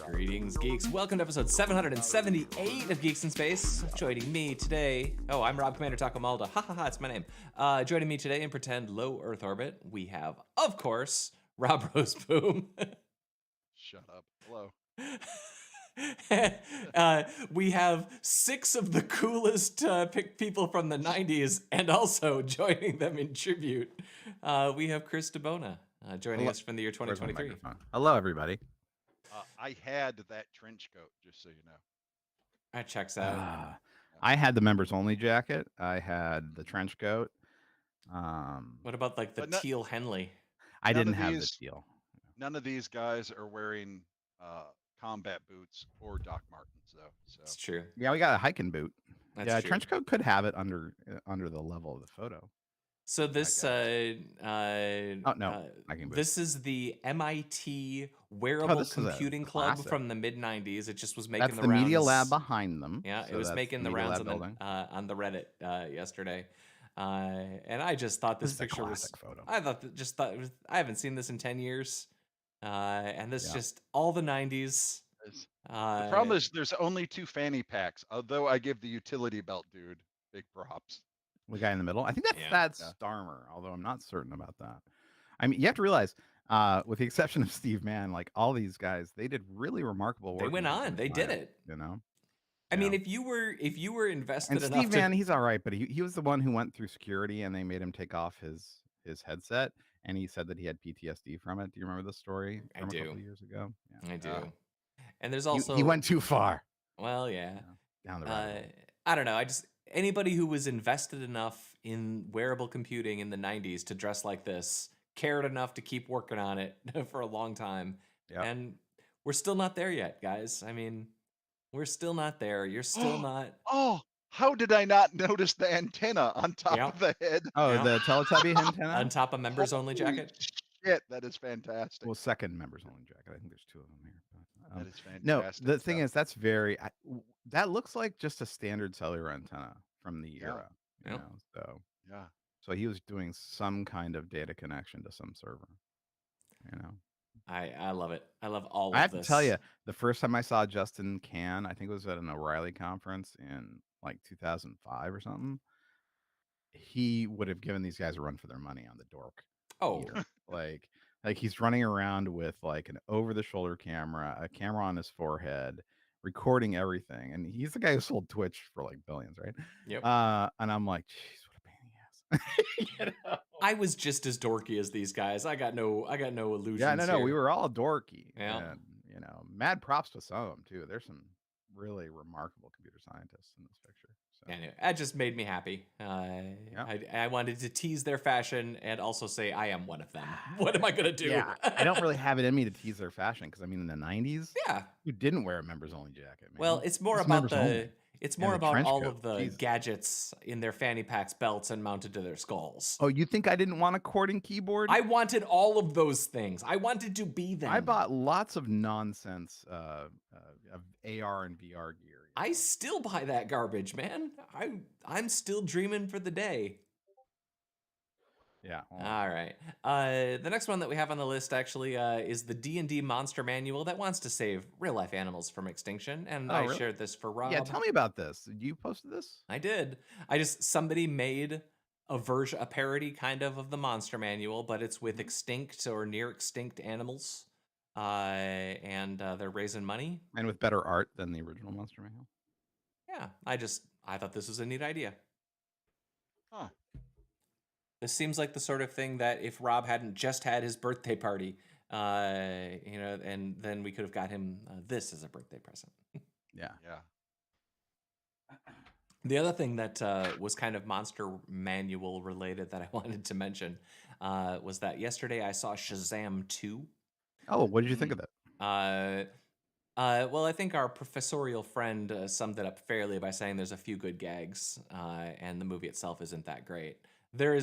Greetings, geeks. Welcome to episode 778 of Geeks in Space. Joining me today, I'm Rob Commander Tacomalda. Ha ha ha, it's my name. Joining me today in pretend low Earth orbit, we have, of course, Rob Roseboom. Shut up. Hello. We have 6 of the coolest people from the 90s, and also joining them in tribute, we have Chris DeBona joining us from the year 2023. Hello, everybody. I had that trench coat, just so you know. That checks out. I had the members only jacket. I had the trench coat. What about like the teal Henley? I didn't have the teal. None of these guys are wearing combat boots or Doc Martens, though. So. It's true. Yeah, we got a hiking boot. That's true. Trench coat could have it under the level of the photo. So this hiking boot. This is the MIT Wearable Computing Club from the mid-90s. It just was making the rounds. That's the media lab behind them. Yeah, so it was making the rounds on the Reddit yesterday. And I just thought this picture was photo. I haven't seen this in 10 years. And this just all the 90s. The problem is there's only 2 fanny packs, although I give the utility belt dude big props. The guy in the middle? I think that's Starmer, although I'm not certain about that. I mean, you have to realize, with the exception of Steve Mann, like all these guys, they did really remarkable work. They went on. They did it. You know? I mean, if you were invested and enough Steve Mann, he's all right, but he was the one who went through security and they made him take off his headset, and he said that he had PTSD from it. Do you remember the story from a couple of years ago? Yeah. I do. And there's also he went too far. Well, yeah. Down the road. I don't know. Anybody who was invested enough in wearable computing in the 90s to dress like this cared enough to keep working on it for a long time. Yep. And we're still not there yet, guys. I mean, we're still not there. You're still not. Oh, how did I not notice the antenna on top of the head? Oh, the Teletubby antenna? On top of members only jacket? Shit, that is fantastic. Well, second members only jacket. I think there's 2 of them here. That is fantastic. No, the thing is, that's that looks like just a standard cellular antenna from the era. You know, so so he was doing some kind of data connection to some server. You know, I love it. I love all of this. I have to tell you, the first time I saw Justin Can, I think it was at an O'Reilly conference in like 2005 or something. He would have given these guys a run for their money on the dork. Oh, like he's running around with like an over-the-shoulder camera, a camera on his forehead, recording everything, and he's the guy who sold Twitch for like billions, right? Yep. And I'm like, geez, what a pain in the ass. You know? I was just as dorky as these guys. I got no illusions. Yeah, no, we were all dorky. Yeah. And, you know, mad props to some of them too. There's some really remarkable computer scientists in this picture. So. Anyway, that just made me happy. I wanted to tease their fashion and also say I am one of them. What am I gonna do? Yeah, I don't really have it in me to tease their fashion because I mean in the 90s, you didn't wear a members only jacket. Man. Well, it's more about all of the gadgets in their fanny packs, belts, and mounted to their skulls. Oh, you think I didn't want a cording keyboard? I wanted all of those things. I wanted to be them. I bought lots of nonsense of AR and VR gear. I still buy that garbage, man. I'm still dreaming for the day. Yeah. All right. The next one that we have on the list actually is the D&D Monster Manual that wants to save real-life animals from extinction, and I shared this for Rob. Yeah, tell me about this. You posted this? I did. Somebody made a parody kind of the Monster Manual, but it's with extinct or near extinct animals, and they're raising money. And with better art than the original Monster Manual. Yeah, I thought this was a neat idea. Huh. This seems like the sort of thing that if Rob hadn't just had his birthday party, and then we could have got him this as a birthday present. Yeah. The other thing that was kind of Monster Manual related that I wanted to mention was that yesterday I saw Shazam 2. Oh, what did you think of it? Well, I think our professorial friend summed it up fairly by saying there's a few good gags, and the movie itself isn't that great. There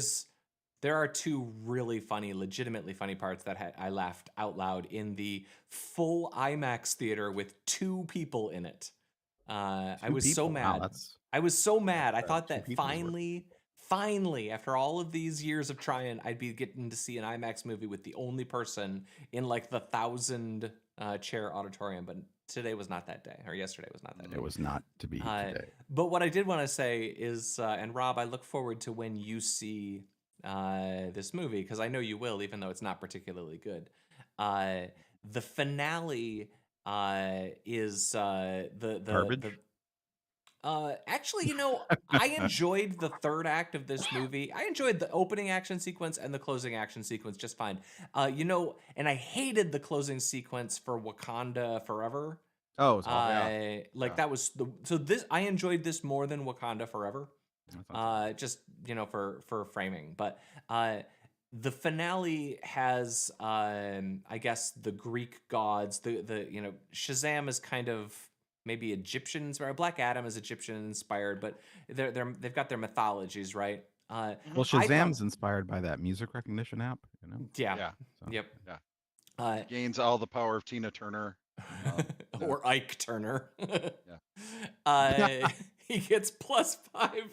are 2 really funny, legitimately funny parts that I laughed out loud in the full IMAX theater with 2 people in it. I was so mad. Wow, I was so mad. I thought that finally, after all of these years of trying, I'd be getting to see an IMAX movie with the only person in like the 1,000 chair auditorium. But today was not that day, or yesterday was not that day. It was not to be today. But what I did want to say is, and Rob, I look forward to when you see this movie, because I know you will, even though it's not particularly good. The finale is the Garbage? Actually, I enjoyed the third act of this movie. I enjoyed the opening action sequence and the closing action sequence just fine. And I hated the closing sequence for Wakanda Forever. Oh, it's awful. That was this. I enjoyed this more than Wakanda Forever. Just for framing, but the finale has I guess the Greek gods. The Shazam is kind of maybe Egyptian inspired. Black Adam is Egyptian inspired, but they've got their mythologies, right? Well, Shazam's inspired by that music recognition app, Yeah. Yep. Yeah. Gains all the power of Tina Turner. Or Ike Turner. Yeah. He gets +5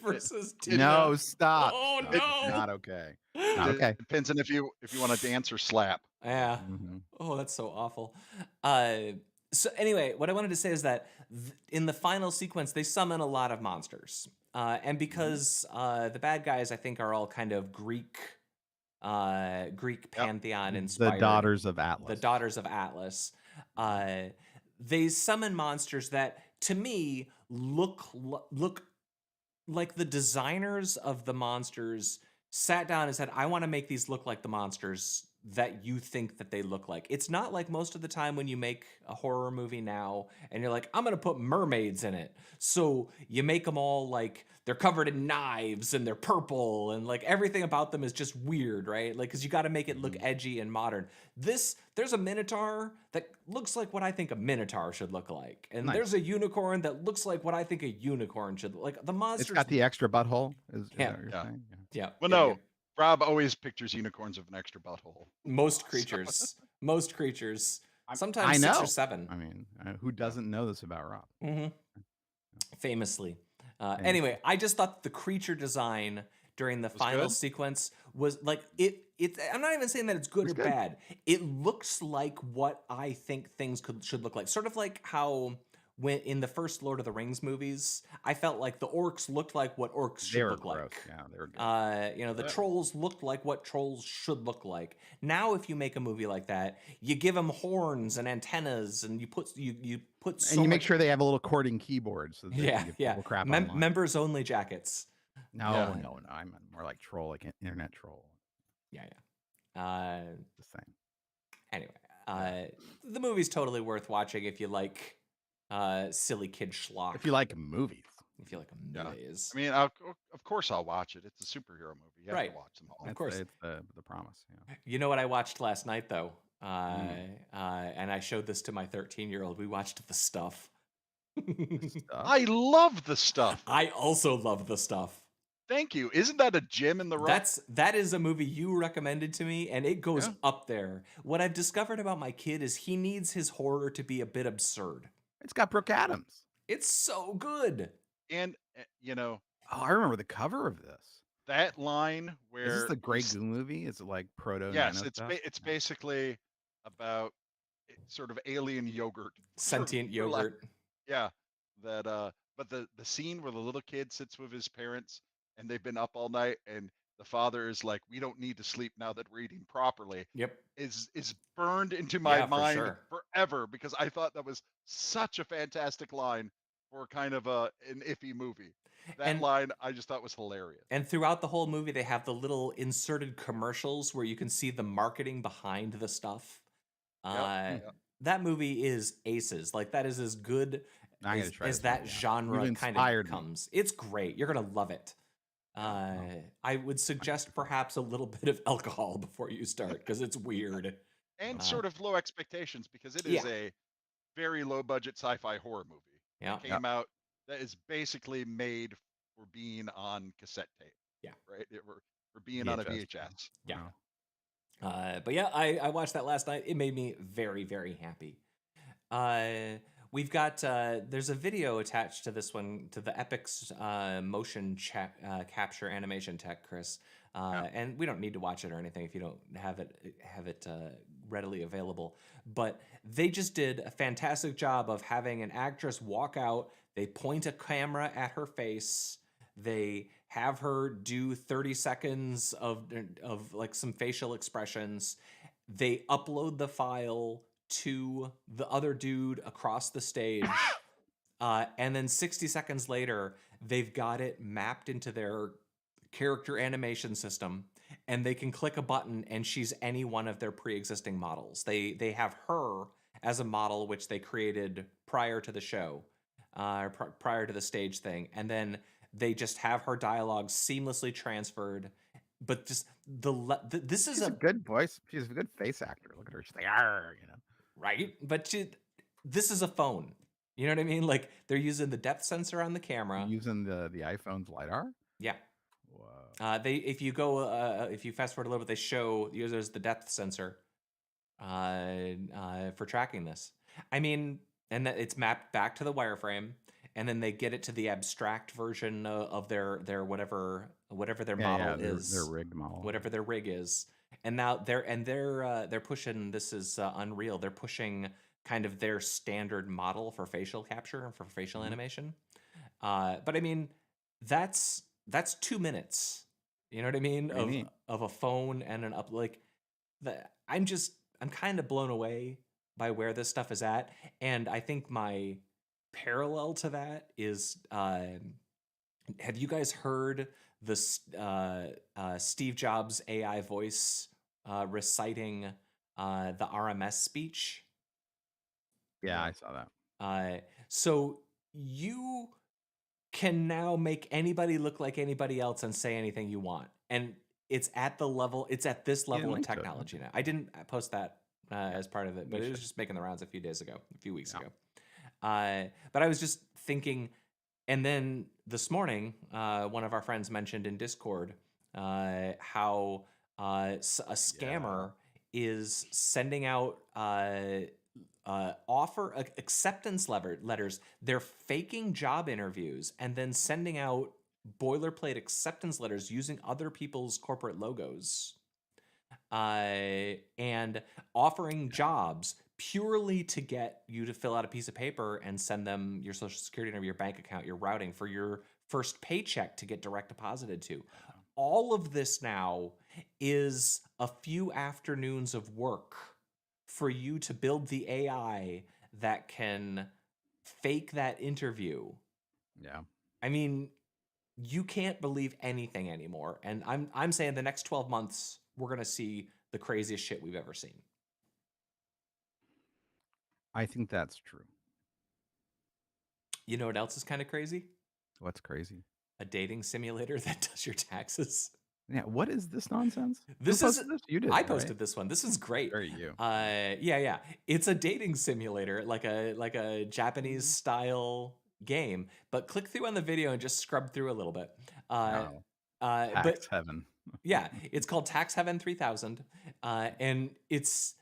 versus 2. No, stop. Oh stop. no. Not okay. Not okay. Depends on if you want to dance or slap. Yeah. Oh, that's so awful. So anyway, what I wanted to say is that in the final sequence, they summon a lot of monsters. And because the bad guys, I think, are all kind of Greek pantheon inspired. The Daughters of Atlas. The Daughters of Atlas. They summon monsters that, to me, look like the designers of the monsters sat down and said, I want to make these look like the monsters that you think that they look like. It's not like most of the time when you make a horror movie now and you're like, I'm going to put mermaids in it. So you make them all like they're covered in knives and they're purple and like everything about them is just weird, right? Like, cause you got to make it look edgy and modern. There's a minotaur that looks like what I think a minotaur should look like. And there's a unicorn that looks like what I think a unicorn should look like. The monsters. It's got the extra butthole. Is that what you're saying? Yeah. Well, no. Rob always pictures unicorns with an extra butthole. Most creatures. Sometimes 6 or 7. I mean, who doesn't know this about Rob? Mm-hmm. Famously. Anyway, I just thought the creature design during the final sequence was like it. I'm not even saying that it's good or bad. It looks like what I think things should look like. Sort of like how when in the first Lord of the Rings movies, I felt like the orcs looked like what orcs should look like. Yeah, they were good. The trolls looked like what trolls should look like. Now, if you make a movie like that, you give them horns and antennas, and you put and you make sure they have a little cording keyboard so that they can give people crap online. Members only jackets. No, I'm more like troll, like an internet troll. Yeah. The same. Anyway, the movie's totally worth watching if you like silly kid schlock. If you like movies. If you like movies. I mean, of course I'll watch it. It's a superhero movie. You have to watch them all. Of course. It's the promise. Yeah. You know what I watched last night, though? And I showed this to my 13-year-old. We watched The Stuff. I love The Stuff. I also love The Stuff. Thank you. Isn't that a gem in the rough? That is a movie you recommended to me, and it goes up there. What I've discovered about my kid is he needs his horror to be a bit absurd. It's got Brooke Adams. It's so good. And oh, I remember the cover of this. That line where is this the Grey Goo movie? Is it like proto? Yes, it's basically about sort of alien yogurt, sentient yogurt. Yeah, that. But the scene where the little kid sits with his parents and they've been up all night and the father is like, "We don't need to sleep now that we're eating properly." Yep, is burned into my mind forever because I thought that was such a fantastic line for kind of an iffy movie. That line I just thought was hilarious. And throughout the whole movie, they have the little inserted commercials where you can see the marketing behind the stuff. That movie is aces. Like that is as good as that genre kind of comes. It's great. You're gonna love it. I would suggest perhaps a little bit of alcohol before you start because it's weird. And sort of low expectations because it is a very low budget sci-fi horror movie. Yeah. It came out that is basically made for being on cassette tape. Yeah. Right? For being on a VHS. Yeah. But yeah, I watched that last night. It made me very, very happy. We've got there's a video attached to this one, to the Epic's motion capture animation tech, Chris. And we don't need to watch it or anything if you don't have it readily available. But they just did a fantastic job of having an actress walk out. They point a camera at her face. They have her do 30 seconds of like some facial expressions. They upload the file to the other dude across the stage. And then 60 seconds later, they've got it mapped into their character animation system, and they can click a button and she's any one of their pre-existing models. They have her as a model, which they created prior to the show, prior to the stage thing. And then they just have her dialogue seamlessly transferred. But just this is a good voice. She's a good face actor. Look at her. She's like, "Arr," you know. Right? But this is a phone. You know what I mean? Like, they're using the depth sensor on the camera. Using the iPhone's LiDAR? Yeah. Whoa. If you fast forward a little bit, they show there's the depth sensor for tracking this. I mean, and that it's mapped back to the wireframe, and then they get it to the abstract version of their whatever their model is, their rigged model, whatever their rig is. And now they're pushing, this is Unreal. They're pushing kind of their standard model for facial capture and for facial animation. But I mean, that's 2 minutes. You know what I mean? Of a phone and an I'm kind of blown away by where this stuff is at. And I think my parallel to that is, have you guys heard the Steve Jobs AI voice reciting the RMS speech? Yeah, I saw that. So you can now make anybody look like anybody else and say anything you want. And it's at this level of technology now. I didn't post that as part of it, but it was just making the rounds a few weeks ago. But I was just thinking, and then this morning, one of our friends mentioned in Discord how a scammer is sending out acceptance letters. They're faking job interviews and then sending out boilerplate acceptance letters using other people's corporate logos, and offering jobs purely to get you to fill out a piece of paper and send them your social security number, your bank account, your routing for your first paycheck to get direct deposited to. All of this now is a few afternoons of work for you to build the AI that can fake that interview. Yeah. I mean, you can't believe anything anymore. And I'm saying the next 12 months, we're going to see the craziest shit we've ever seen. I think that's true. You know what else is kind of crazy? What's crazy? A dating simulator that does your taxes. Yeah, what is this nonsense? This Who posted this? You did. I posted this one. This is great. Very you. Yeah. It's a dating simulator, like a Japanese style game. But click through on the video and just scrub through a little bit. Tax Heaven. Yeah, it's called Tax Heaven 3000, and it's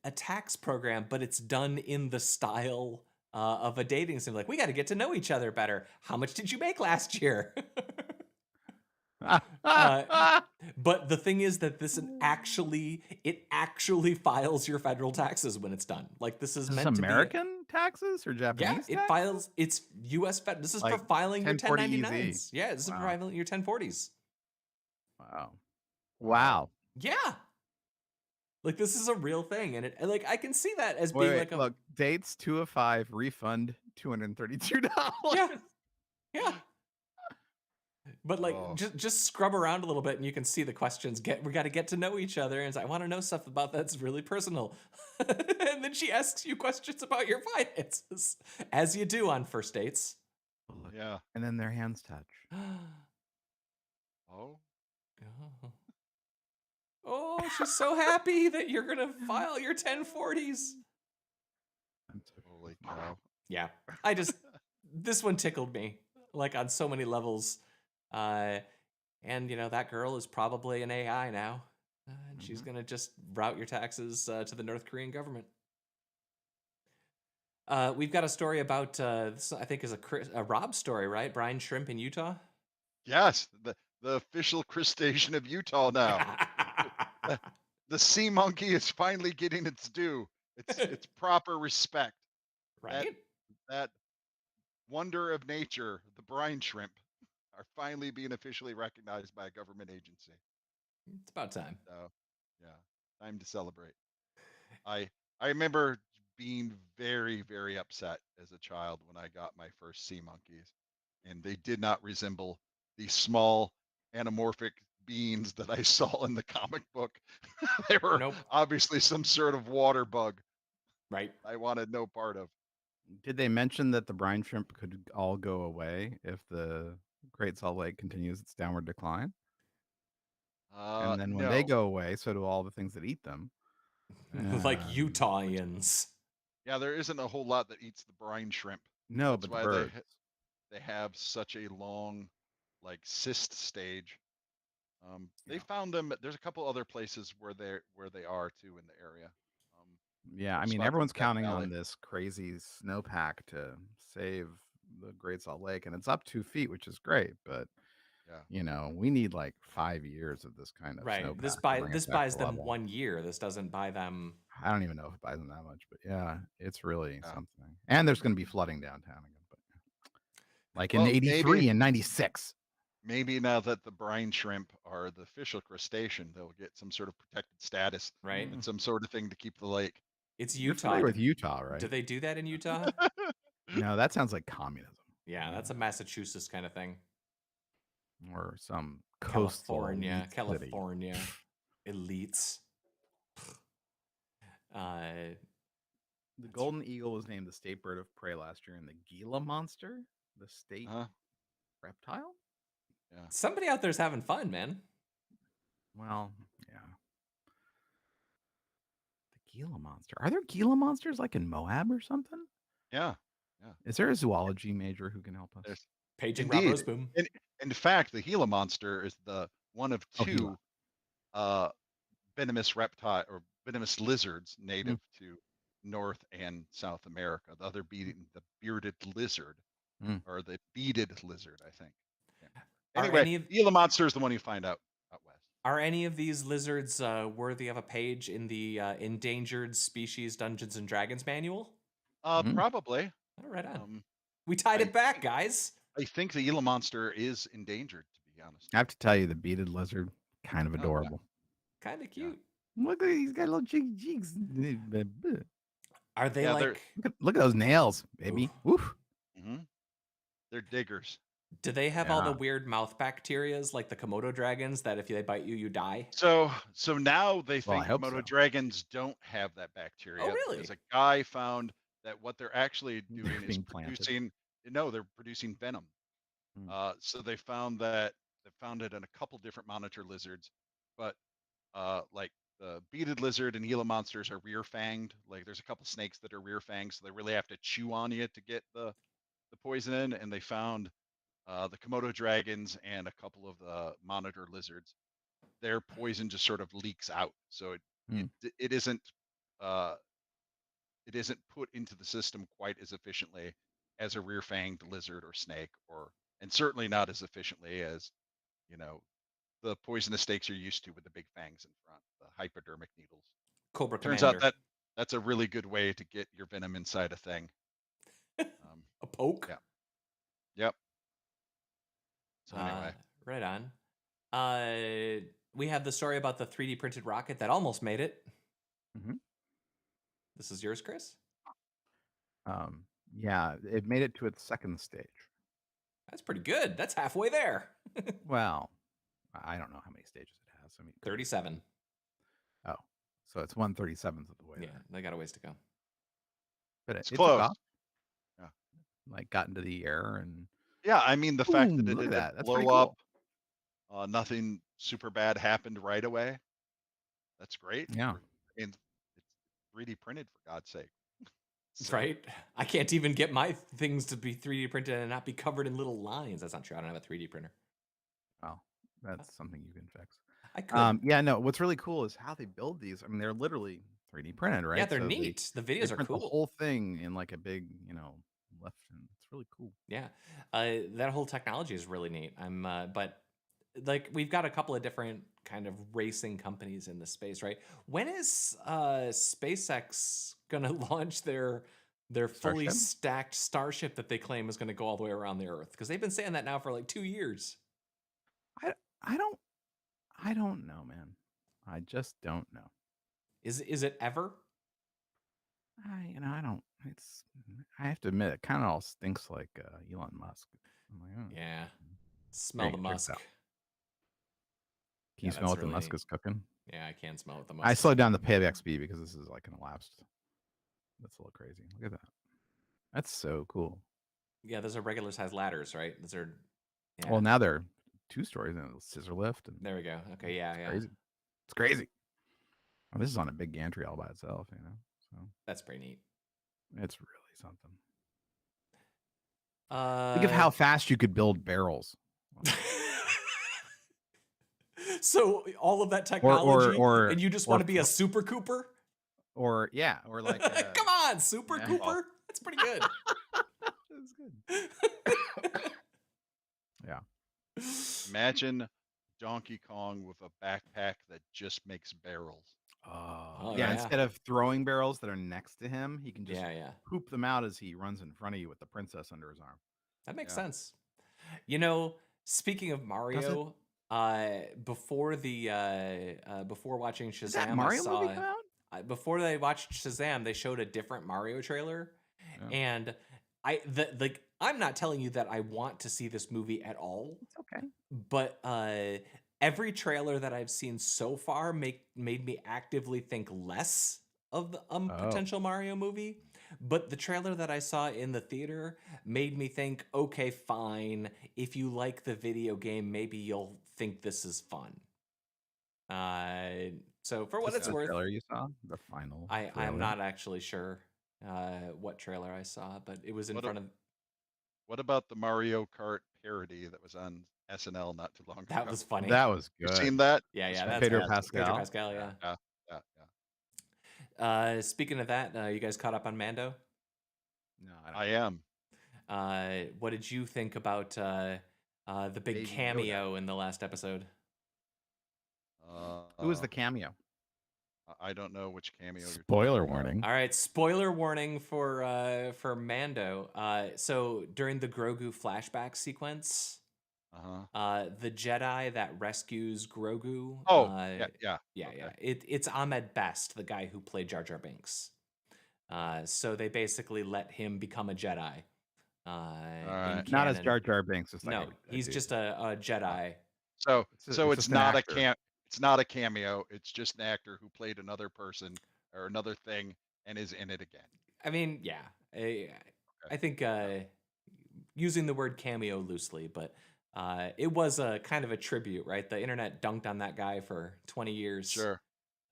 a tax program, but it's done in the style of a dating sim. Like, we got to get to know each other better. How much did you make last year? But the thing is that this actually files your federal taxes when it's done. Like, this is meant American to be taxes or Japanese? Yeah, it files. It's U.S. Fed. This is like for filing your 1099s. Yeah, this is for filing your 1040s. Wow. Yeah. Like, this is a real thing, and like, I can see that as being like a look, dates 2 of 5, refund $232. Yeah. But like, just scrub around a little bit, and you can see the questions. We got to get to know each other, and I want to know stuff about that's really personal. And then she asks you questions about your finances, as you do on first dates. Yeah. And then their hands touch. Oh, she's so happy that you're gonna file your 1040s. Holy cow. Yeah, this one tickled me, like, on so many levels. And that girl is probably an AI now, and she's gonna just route your taxes to the North Korean government. We've got a story about this. I think is a Rob story, right? Brine Shrimp in Utah. Yes, the official crustacean of Utah now. The sea monkey is finally getting its due. Its proper respect. Right. That wonder of nature, the brine shrimp, are finally being officially recognized by a government agency. It's about time. So, yeah, time to celebrate. I remember being very, very upset as a child when I got my first sea monkeys, and they did not resemble the small anamorphic beings that I saw in the comic book. They were obviously some sort of water bug. Right. I wanted no part of. Did they mention that the brine shrimp could all go away if the Great Salt Lake continues its downward decline? And then when they No. go away, so do all the things that eat them. Like Utahians. Yeah, there isn't a whole lot that eats the brine shrimp. No, That's but the why birds. they have such a long, like, cyst stage. They found them. There's a couple other places where they are too in the area. Yeah, I mean, spots everyone's like Death counting Valley. on this crazy snowpack to save the Great Salt Lake, and it's up 2 feet, which is great. But you know, we need like 5 years of this kind of snowpack. This to bring this it back buys to them level. 1 year. This doesn't buy them. I don't even know if it buys them that much, but yeah, it's really something. And there's going to be flooding downtown again, but like in '83 and '96. Maybe now that the brine shrimp are the official crustacean, they'll get some sort of protected status, right? And some sort of thing to keep the lake. It's You're Utah. familiar with Utah, right? Do they do that in Utah? No, that sounds like communism. Yeah, that's a Massachusetts kind of thing. Or some coastal California elites. The golden eagle was named the state bird of prey last year, and the Gila monster, the state reptile. Yeah, somebody out there's having fun, man. Well, yeah. The Gila monster. Are there Gila monsters like in Moab or something? Yeah. Is there a zoology major who can help us? There's, Paging Rob Roseboom. In fact, the Gila monster is the one of two venomous reptile or venomous lizards native to North and South America. The other being the bearded lizard or the beaded lizard, I think. Yeah. Anyway, the Gila monster is the one you find out west. Are any of these lizards worthy of a page in the Endangered Species Dungeons and Dragons manual? Probably. Oh, right on. We tied it back, guys. I think the Gila monster is endangered, to be honest. I have to tell you, the beaded lizard, kind of adorable. Kind of cute. Look at he's got little cheeks. Are they like? Look at those nails, baby. Woof. They're diggers. Do they have all the weird mouth bacterias like the Komodo dragons that if they bite you, you die? So now they think Komodo dragons don't have that bacteria. Oh, really? Because a guy found that what they're actually doing is producing. No, they're producing venom. So they found it in a couple different monitor lizards, but like the beaded lizard and Gila monsters are rear fanged. Like there's a couple snakes that are rear fanged, so they really have to chew on you to get the poison in. And they found the Komodo dragons and a couple of the monitor lizards. Their poison just sort of leaks out, so it isn't put into the system quite as efficiently as a rear fanged lizard or snake, and certainly not as efficiently as the poisonous snakes you're used to with the big fangs in front, the hypodermic needles. Cobra Turns Commander. out that's a really good way to get your venom inside a thing. A poke? Yeah. Yep. So anyway. Right on. We have the story about the 3D printed rocket that almost made it. This is yours, Chris? Yeah, it made it to its second stage. That's pretty good. That's halfway there. Well, I don't know how many stages it has. I mean, 37. Oh, so it's 1/37th of the way. Yeah, they got a ways to go. But it's close. Off. Yeah, like got into the air and. Yeah, I mean the fact that it didn't blow up, cool. Nothing super bad happened right away. That's great. Yeah, and it's 3D printed for God's sake. Right? I can't even get my things to be 3D printed and not be covered in little lines. That's not true. I don't have a 3D printer. Oh, that's something you can fix. I could. Yeah, no. What's really cool is how they build these. I mean, they're literally 3D printed, right? Yeah, they're So neat. The they videos are print the cool. whole thing in like a big, left. And it's really cool. Yeah, that whole technology is really neat. But like we've got a couple of different kind of racing companies in the space, right? When is SpaceX gonna launch their fully Starship? stacked Starship that they claim is gonna go all the way around the Earth? Because they've been saying that now for like 2 years. I don't know, man. I just don't know. Is it ever? I don't. I have to admit, it kind of all stinks like Elon Musk. I'm like, oh, Yeah, you're smell the getting tricked musk. out. Can Yeah, you smell that's what the really musk neat. is cooking? Yeah, I can smell what the musk I is slowed down the cooking. payback speed because this is like an elapsed. That's a little crazy. Look at that. That's so cool. Yeah, those are regular size ladders, right? Those are. Yeah. Well, now they're 2 stories and a scissor lift. And There we go. Okay, yeah, yeah. crazy. It's crazy. Well, this is on a big gantry all by itself, So That's pretty neat. it's really something. Think of how fast you could build barrels. So all of that technology, or and you just want to be a Super Cooper? Or like come on, Super Cooper. That's pretty good. That's good. Yeah. Imagine Donkey Kong with a backpack that just makes barrels. Oh, yeah. Instead of throwing barrels that are next to him, he can just poop them out as he runs in front of you with the princess under his arm. That makes sense. Speaking of Mario, before watching Shazam, Mario movie come out? Before they watched Shazam, they showed a different Mario trailer, and I'm not telling you that I want to see this movie at all. It's okay. But every trailer that I've seen so far made me actively think less of a potential Mario movie. But the trailer that I saw in the theater made me think, okay, fine. If you like the video game, maybe you'll think this is fun. So for what it's worth, trailer you saw the final. I'm not actually sure what trailer I saw, but it was in front of. What about the Mario Kart parody that was on SNL not too long ago? That was funny. That was good. You seen that? Yeah, that's Pedro Pascal. Pedro Pascal, yeah. Speaking of that, you guys caught up on Mando? No, I am. What did you think about the big Baby cameo Yoda. in the last episode? Who was the cameo? I don't know which cameo. Spoiler warning. All right, spoiler warning for Mando. So during the Grogu flashback sequence, the Jedi that rescues Grogu. Yeah. It's Ahmed Best, the guy who played Jar Jar Binks. So they basically let him become a Jedi. Not as Jar Jar Binks. It's like he's just a Jedi. So it's not it's not a cameo. It's just an actor who played another person or another thing and is in it again. I mean, yeah. I think using the word cameo loosely, but it was a kind of a tribute, right? The internet dunked on that guy for 20 years. Sure.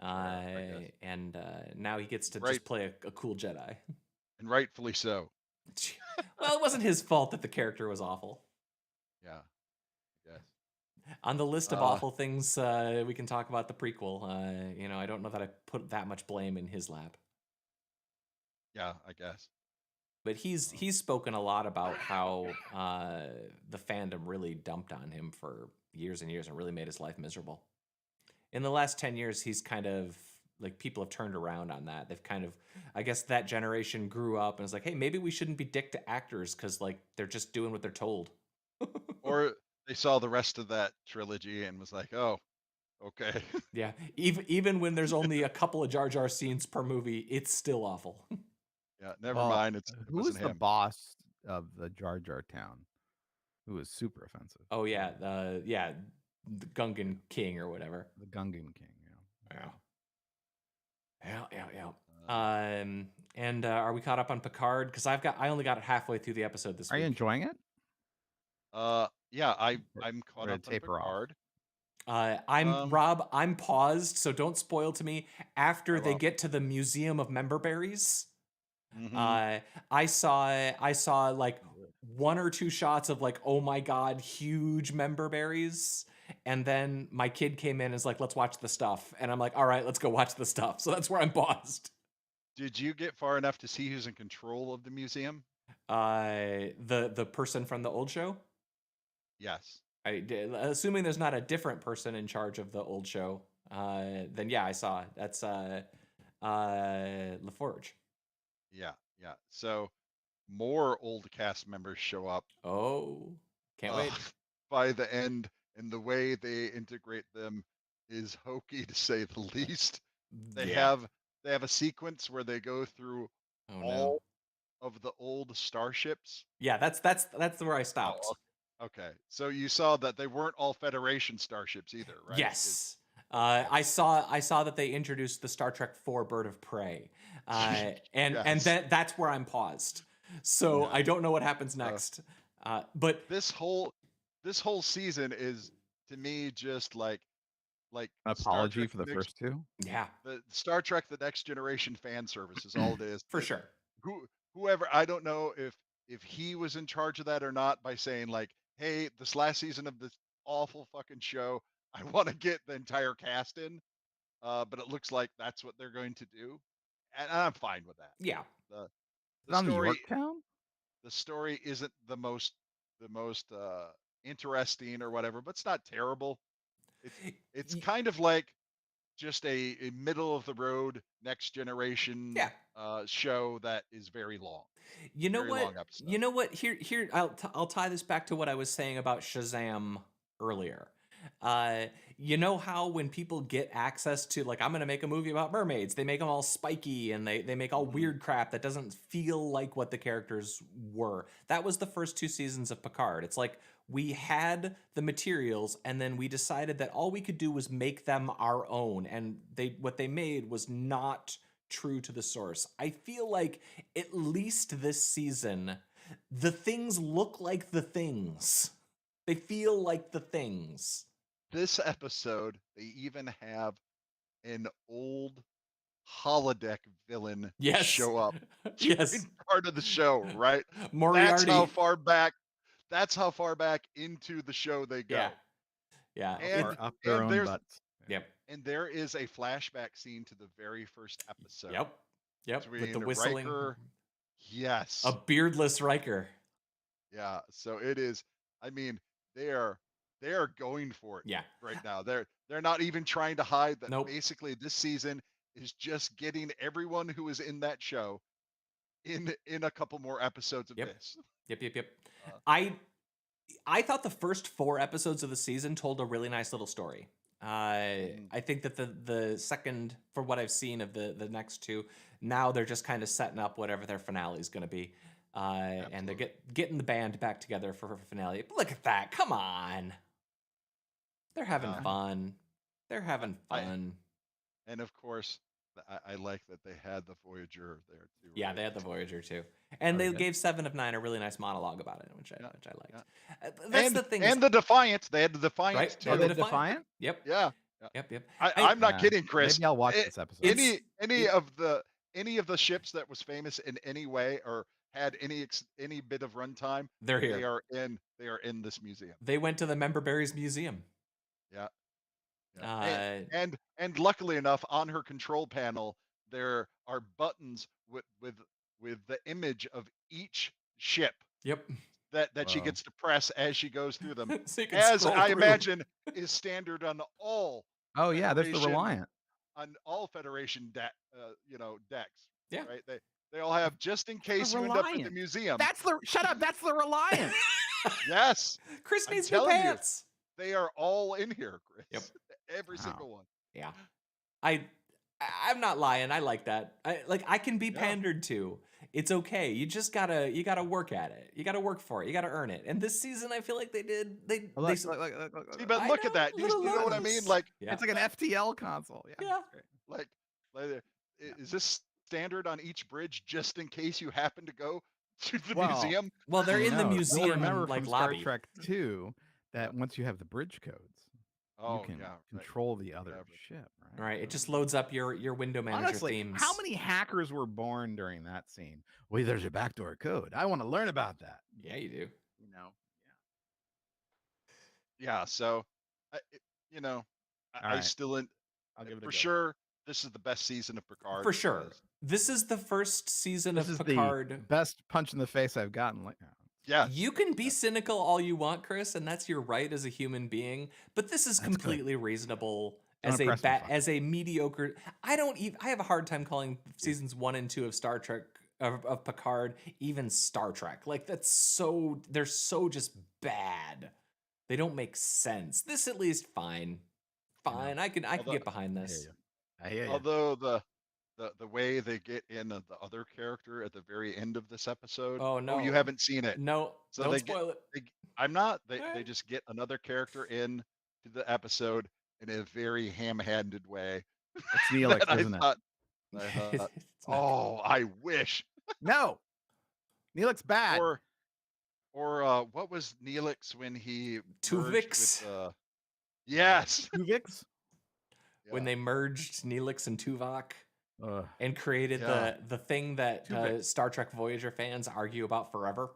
And now he gets to just play a cool Jedi. And rightfully so. Well, it wasn't his fault that the character was awful. Yeah. Yes. On the list of awful things, we can talk about the prequel. I don't know that I put that much blame in his lap. Yeah, I guess. But he's spoken a lot about how the fandom really dumped on him for years and years and really made his life miserable. In the last 10 years, he's kind of like people have turned around on that. They've kind of, I guess that generation grew up and was like, hey, maybe we shouldn't be dick to actors because like they're just doing what they're told. Or they saw the rest of that trilogy and was like, oh, okay. Yeah. Even when there's only a couple of Jar Jar scenes per movie, it's still awful. Yeah, never mind. Who was the boss of the Jar Jar town? Who was super offensive? Oh yeah, the Gungan King or whatever. The Gungan King. Yeah. And are we caught up on Picard? Because I only got it halfway through the episode this week. Are you enjoying it? Yeah, I'm caught up on Picard. Rob, I'm paused, so don't spoil to me. After they get to the Museum of Member Berries, I saw like 1 or 2 shots of like, oh my god, huge member berries, And then my kid came in and is like, let's watch the stuff. And I'm like, all right, let's go watch the stuff. So that's where I'm paused. Did you get far enough to see who's in control of the museum? The person from the old show? Yes. I did, assuming there's not a different person in charge of the old show. Then yeah, I saw it. That's LaForge. Yeah, yeah. So more old cast members show up. Oh, can't wait. By the end, and the way they integrate them is hokey to say the least. They have a sequence where they go through all of the old starships. Yeah, that's where I stopped. Oh, okay. So you saw that they weren't all Federation starships either, right? Yes. I saw that they introduced the Star Trek IV Bird of Prey. And that's where I'm paused. So I don't know what happens next. But this whole season is, to me, just like an apology for the first two. Yeah. The Star Trek The Next Generation fan service is all it is. For sure. Whoever, I don't know if he was in charge of that or not, by saying like, hey, this last season of this awful fucking show, I want to get the entire cast in. But it looks like that's what they're going to do. And I'm fine with that. Yeah. The story, the story isn't the most interesting or whatever, but it's not terrible. It's kind of like just a middle of the road Next Generation show that is very long. You know what? You know what? Here I'll tie this back to what I was saying about Shazam earlier. You know how when people get access to, like, I'm going to make a movie about mermaids, they make them all spiky and they make all weird crap that doesn't feel like what the characters were. That was the first 2 seasons of Picard. It's like we had the materials and then we decided that all we could do was make them our own, and what they made was not true to the source. I feel like at least this season the things look like the things. They feel like the things. This episode, they even have an old holodeck villain show up. Yes. Part of the show, right? Moriarty. That's how far back into the show they go. Yeah. And up their own butts. Yep. And there is a flashback scene to the very first episode. Yep. With the whistling. Riker, yes. A beardless Riker. Yeah. So it is. I mean, they are going for it. Right now. They're not even trying to hide that. Basically, this season is just getting everyone who is in that show in a couple more episodes of this. Yep. I thought the first 4 episodes of the season told a really nice little story. I think that the second, for what I've seen of the next 2, now they're just kind of setting up whatever their finale is going to be. And they're getting the band back together for finale. But look at that. Come on. They're having fun. They're having fun. And of course, I like that they had the Voyager there too. Yeah, right? They had the Voyager too. And they gave 7 of 9 a really nice monologue about it, which I liked. That's the thing. And the Defiant. They had the Defiant right? too. Oh, the Defiant? Yep. Yeah. Yep. I'm not kidding, Chris. Maybe I'll watch this episode. Any of the ships that was famous in any way or had any bit of runtime, they're here. They are in this museum. They went to the Memberberries Museum. Yeah. And luckily enough, on her control panel there are buttons with the image of each ship. Yep. That she gets to press as she goes through them. So as I imagine is standard on all. Oh yeah, there's the Reliant. On all Federation decks. Yeah. Right. They all have, just in case you end up in the museum. Shut up. That's the Reliant. Yes. Chris needs new pants. They are all in here, Chris. Yep. Every single one. Yeah. I'm not lying. I like that. I can be pandered to. It's okay. You just gotta work at it. You gotta work for it. You gotta earn it. And this season, I feel like they did. Look. See, but look at that. You know what I mean? Like, it's like an FTL console. Yeah. Like, is this standard on each bridge, just in case you happen to go to the museum? Well, they're in the museum. Remember like from lobby. Star Trek 2 that once you have the bridge codes, you can control the other ship, right? Right. It just loads up your window manager themes. How many hackers were born during that scene? Well, there's a backdoor code. I want to learn about that. Yeah, you do. You know. Yeah. So you know, All I right, still I'll give it a for go. sure. This is the best season of Picard. For sure. because This is the first season This of is the Picard. best punch in the face I've gotten. Yes, You can be yes, cynical all you want, Chris, and that's your right as a human being, but this is That's good. completely reasonable Don't as a impress me, fucker. as a mediocre. I have a hard time calling seasons 1 and 2 of Star Trek of Picard even Star Trek. Like they're so just bad. They don't make sense. This at least fine. Fine. I can get behind this. I hear you. Although the way they get in the other character at the very end of this episode. Oh no, you haven't seen it. No, So don't spoil it. I'm not. They just get another character in to the episode in a very ham-handed way. It's Neelix, isn't it? I thought, oh, I wish. No, Neelix bad. Or what was Neelix when he Tuvix? Yes, Tuvix. When they merged Neelix and Tuvok and created the thing that Star Trek Voyager fans argue about forever.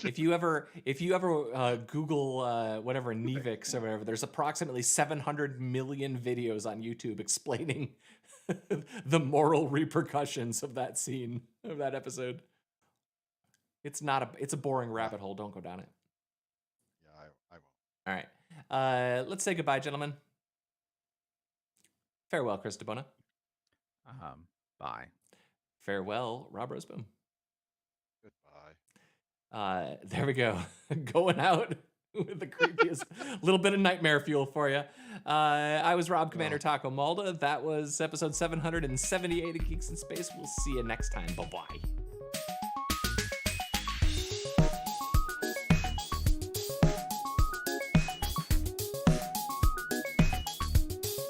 If you ever Google whatever Nevix or whatever, there's approximately 700 million videos on YouTube explaining the moral repercussions of that scene of that episode. It's a boring rabbit hole. Don't go down it. Yeah, I won't. All right. Let's say goodbye, gentlemen. Farewell, Chris DeBona. Bye. Farewell, Rob Roseboom. Goodbye. There we go. Going out with the creepiest little bit of nightmare fuel for you. I was Rob Commander Taco Malda. That was episode 778 of Geeks in Space. We'll see you next time. Bye-bye.